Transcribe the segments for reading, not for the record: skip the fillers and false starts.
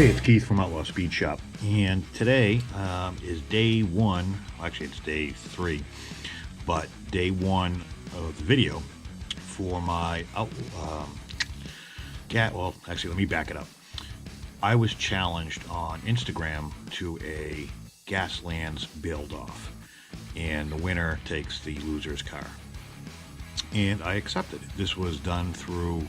Hey, it's Keith from Outlaw Speed Shop, and today is day one. Actually, it's day three, but day one of the video for my well, actually, let me back it up. I was challenged on Instagram to a Gaslands build-off, and the winner takes the loser's car. And I accepted it. This was done through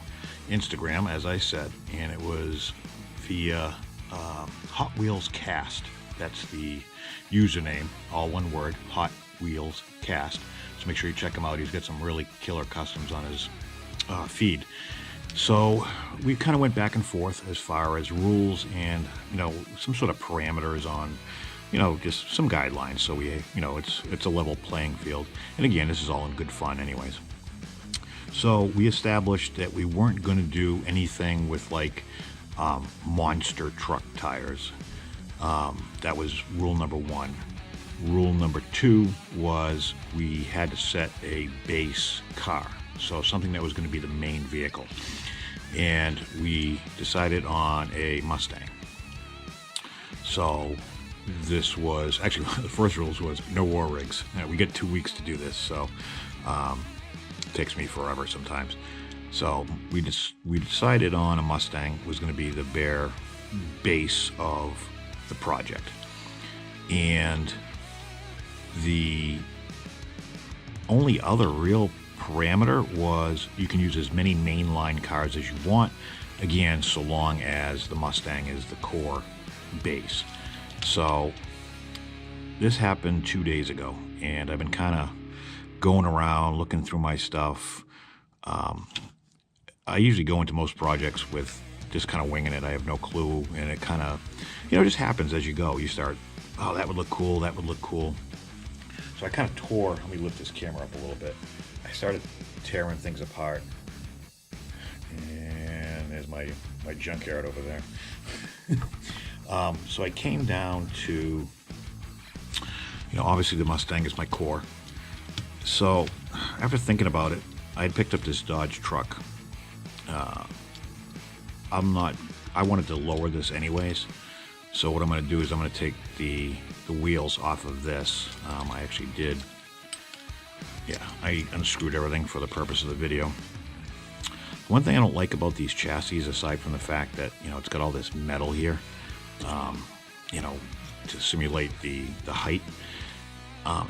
Instagram, as I said, and it was via Hot Wheels Cast. That's the username, all one word, Hot Wheels Cast. So make sure you check him out. He's got some really killer customs on his feed. So we kind of went back and forth as far as rules and, some sort of parameters on, just some guidelines. So we, it's a level playing field. And again, this is all in good fun anyways. So we established that we weren't going to do anything with like monster truck tires. That was rule number one. Rule number two was we had to set a base car, so something that was going to be the main vehicle, and we decided on a Mustang. So this was actually the first rules was no war rigs. We get 2 weeks to do this, so it takes me forever sometimes. So we decided on a Mustang was going to be the bare base of the project. And the only other real parameter was you can use as many mainline cars as you want, again, so long as the Mustang is the core base. So this happened 2 days ago, and I've been kind of going around looking through my stuff. I usually go into most projects with just kind of winging it. I have no clue, and it kind of, just happens as you go. You start, oh, that would look cool, that would look cool. So I kind of tore, let me lift this camera up a little bit. I started tearing things apart, and there's my junkyard over there. So I came down to, obviously the Mustang is my core. So after thinking about it, I had picked up this Dodge truck. I wanted to lower this anyways. So what I'm going to do is I'm going to take the wheels off of this. I actually did, I unscrewed everything for the purpose of the video. One thing I don't like about these chassis, aside from the fact that, it's got all this metal here, to simulate the height,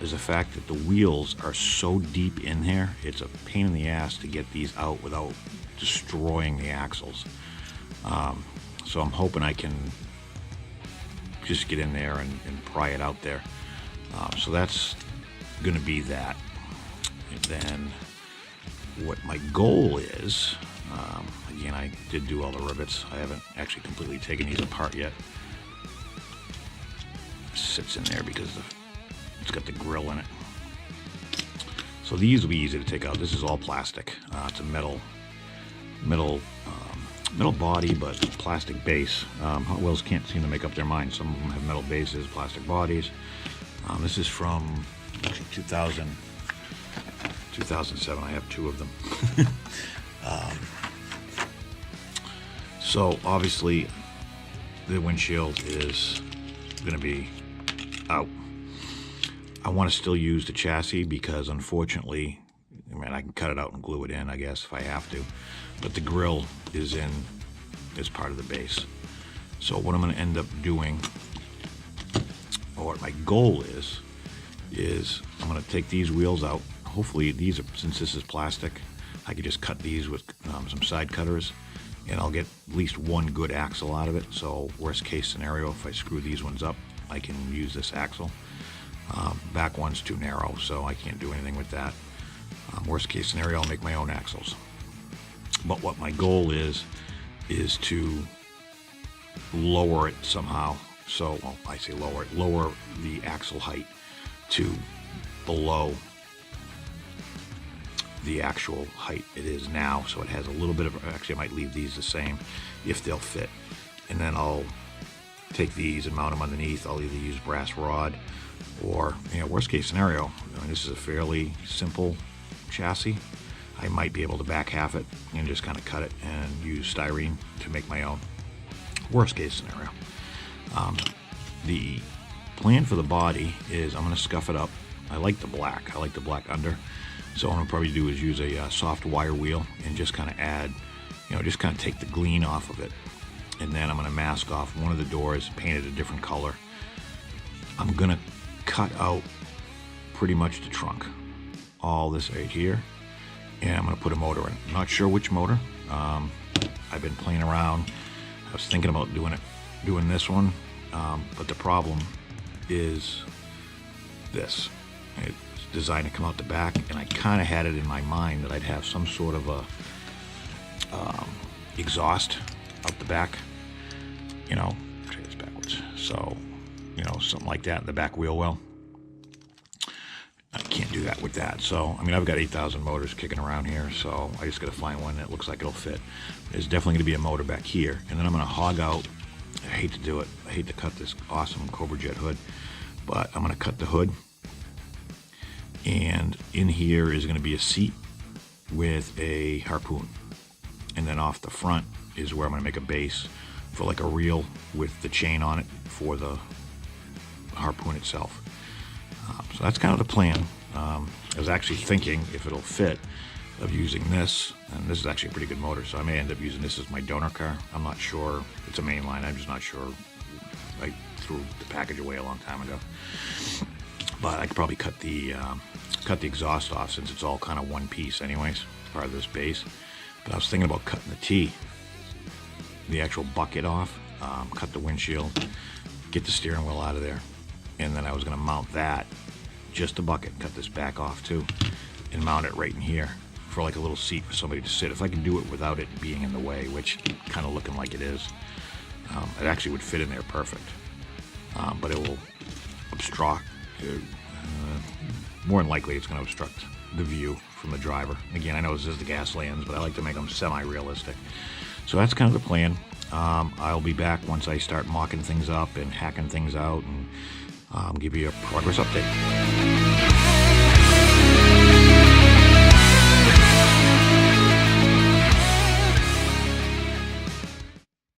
is the fact that the wheels are so deep in here, it's a pain in the ass to get these out without destroying the axles. So I'm hoping I can just get in there and pry it out there. So that's going to be that. And then what my goal is, again, I did do all the rivets. I haven't actually completely taken these apart yet. It sits in there because it's got the grill in it. So these will be easy to take out. This is all plastic. It's a metal body, but plastic base. Hot Wheels can't seem to make up their mind. Some of them have metal bases, plastic bodies. This is from 2007. I have two of them. So obviously the windshield is going to be out. I want to still use the chassis because unfortunately, I can cut it out and glue it in, I guess, if I have to. But the grill is part of the base. So what I'm going to end up doing, or what my goal is I'm going to take these wheels out. Hopefully these are, since this is plastic, I could just cut these with some side cutters, and I'll get at least one good axle out of it. So worst case scenario, if I screw these ones up, I can use this axle. Back one's too narrow, so I can't do anything with that. Worst case scenario, I'll make my own axles. But what my goal is to lower it somehow. So, well, I say lower it, lower the axle height to below the actual height it is now. So it has a little bit of, actually I might leave these the same if they'll fit. And then I'll take these and mount them underneath. I'll either use brass rod or, worst case scenario, this is a fairly simple chassis. I might be able to back half it and just kind of cut it and use styrene to make my own. Worst case scenario. The plan for the body is I'm going to scuff it up. I like the black. I like the black under. So what I'm going to probably do is use a soft wire wheel and just kind of add, just kind of take the gleam off of it. And then I'm going to mask off one of the doors, paint it a different color. I'm going to cut out pretty much the trunk, all this right here, and I'm going to put a motor in. I'm not sure which motor. I've been playing around. I was thinking about doing this one, but the problem is this. It's designed to come out the back, and I kind of had it in my mind that I'd have some sort of a exhaust out the back. Try this backwards. So, something like that in the back wheel well. I can't do that with that. So, I've got 8,000 motors kicking around here, so I just got to find one that looks like it'll fit. There's definitely going to be a motor back here, and then I'm going to hog out. I hate to do it. I hate to cut this awesome Cobra Jet hood, but I'm going to cut the hood, and in here is going to be a seat with a harpoon, and then off the front is where I'm going to make a base for like a reel with the chain on it for the harpoon itself. So that's kind of the plan. I was actually thinking, if it'll fit, of using this, and this is actually a pretty good motor, so I may end up using this as my donor car. I'm not sure. It's a mainline. I'm just not sure. I threw the package away a long time ago. But I could probably cut the exhaust off, since it's all kind of one piece anyways, part of this base. But I was thinking about cutting the actual bucket off, cut the windshield, get the steering wheel out of there, and then I was going to mount that, just the bucket, cut this back off too, and mount it right in here for like a little seat for somebody to sit. If I can do it without it being in the way, which kind of looking like it is, it actually would fit in there perfect. But it will obstruct, more than likely it's going to obstruct the view from the driver. Again, I know this is the Gaslands, but I like to make them semi-realistic. So that's kind of the plan. I'll be back once I start mocking things up and hacking things out, and give you a progress update.